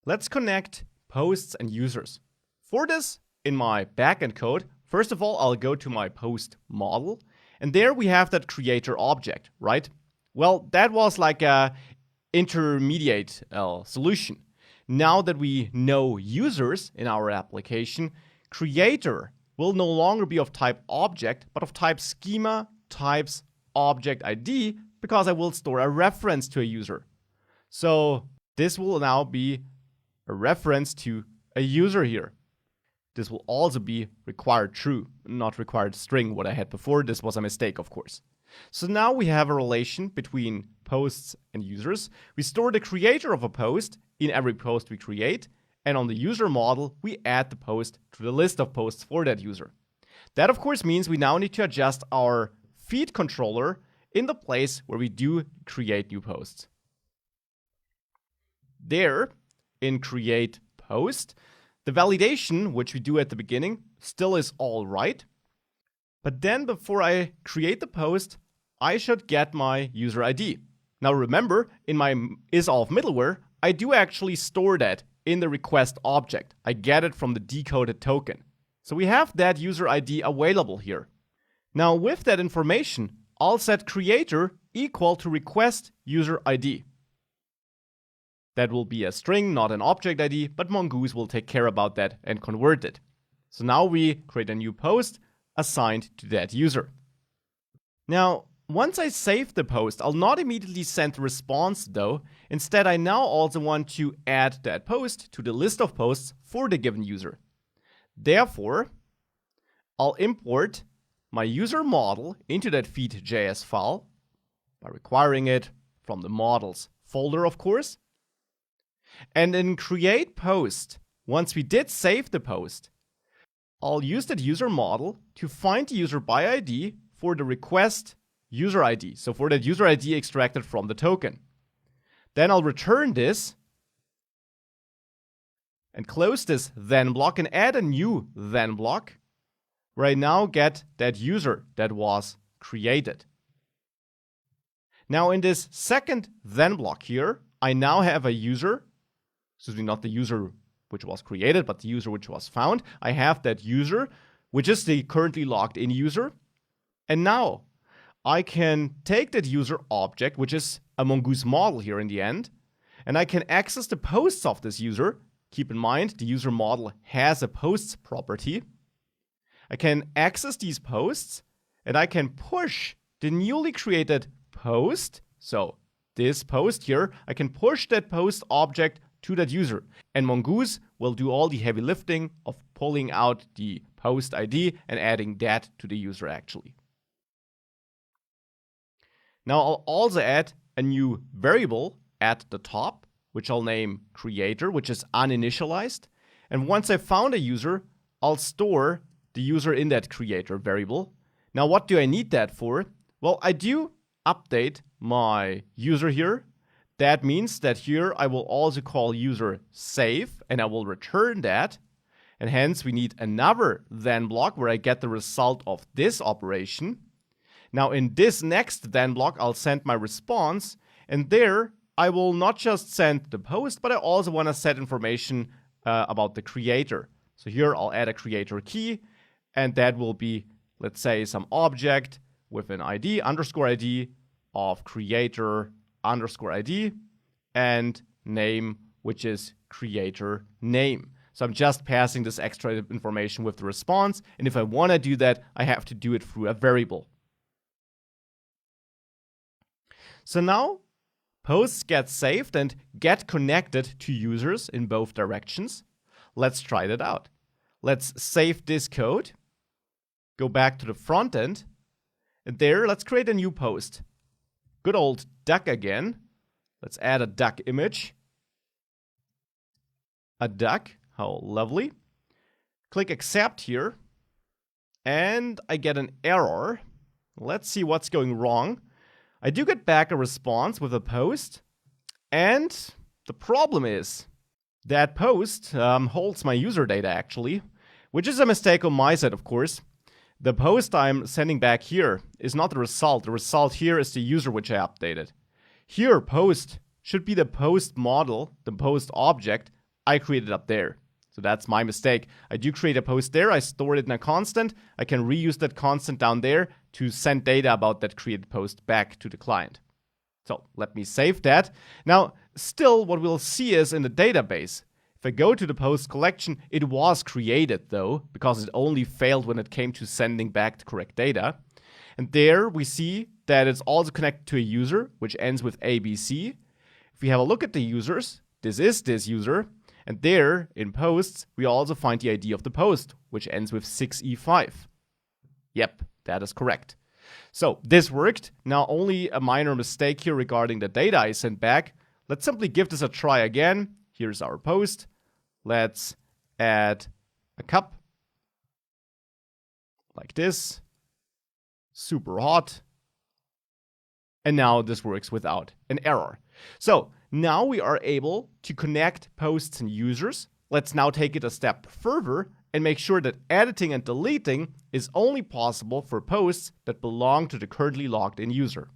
Let's connect posts and users. For this, in my backend code, first of all, I'll go to my post model, and there we have that creator object, right? Well, that was like a intermediate solution. Now that we know users in our application, creator will no longer be of type object, but of type schema types object ID, because I will store a reference to a user. So this will now be a reference to a user here. This will also be required true, not required string, what I had before. This was a mistake, of course. So now we have a relation between posts and users. We store the creator of a post in every post we create, and on the user model, we add the post to the list of posts for that user. That, of course, means we now need to adjust our feed controller in the place where we do create new posts. There, in create post, the validation, which we do at the beginning, still is all right. But then before I create the post, I should get my user ID. Now remember, in my is_of middleware, I do actually store that in the request object. I get it from the decoded token. So we have that user ID available here. Now with that information, I'll set creator equal to request user ID. That will be a string, not an object ID, but Mongoose will take care about that and convert it. So now we create a new post assigned to that user. Now, once I save the post, I'll not immediately send the response though. Instead, I now also want to add that post to the list of posts for the given user. Therefore, I'll import my user model into that feed.js file by requiring it from the models folder, of course. And in create post, once we did save the post, I'll use that user model to find the user by ID for the request user ID. So for that user ID extracted from the token. Then I'll return this and close this then block and add a new then block where I now get that user that was created. Now in this second then block here, I now have a user, excuse me, not the user which was created, but the user which was found. I have that user, which is the currently logged in user. And now I can take that user object, which is a Mongoose model here in the end, and I can access the posts of this user. Keep in mind, the user model has a posts property. I can access these posts, and I can push the newly created post. So this post here, I can push that post object to that user. And Mongoose will do all the heavy lifting of pulling out the post ID and adding that to the user actually. Now I'll also add a new variable at the top, which I'll name creator, which is uninitialized. And once I've found a user, I'll store the user in that creator variable. Now what do I need that for? Well, I do update my user here. That means that here I will also call user save and I will return that. And hence we need another then block where I get the result of this operation. Now in this next then block, I'll send my response, and there I will not just send the post, but I also want to set information about the creator. So here I'll add a creator key, and that will be, let's say, some object with an ID, underscore ID of creator underscore ID, and name, which is creator name. So I'm just passing this extra information with the response, and if I want to do that, I have to do it through a variable. So now posts get saved and get connected to users in both directions. Let's try that out. Let's save this code, go back to the front end, and there let's create a new post. Good old duck again. Let's add a duck image. A duck, how lovely. Click accept here, and I get an error. Let's see what's going wrong. I do get back a response with a post, and the problem is that post holds my user data actually, which is a mistake on my side, of course. The post I'm sending back here is not the result. The result here is the user which I updated. Here, post should be the post model, the post object I created up there. So that's my mistake. I do create a post there. I stored it in a constant. I can reuse that constant down there to send data about that created post back to the client. So let me save that. Now, still what we'll see is in the database, if I go to the post collection, it was created though, because it only failed when it came to sending back the correct data. And there we see that it's also connected to a user, which ends with ABC. If we have a look at the users, this is this user. And there, in posts, we also find the ID of the post, which ends with 6E5. Yep, that is correct. So this worked. Now only a minor mistake here regarding the data I sent back. Let's simply give this a try again. Here's our post. Let's add a cup. Like this. Super hot. And now this works without an error. So now we are able to connect posts and users. Let's now take it a step further and make sure that editing and deleting is only possible for posts that belong to the currently logged in user.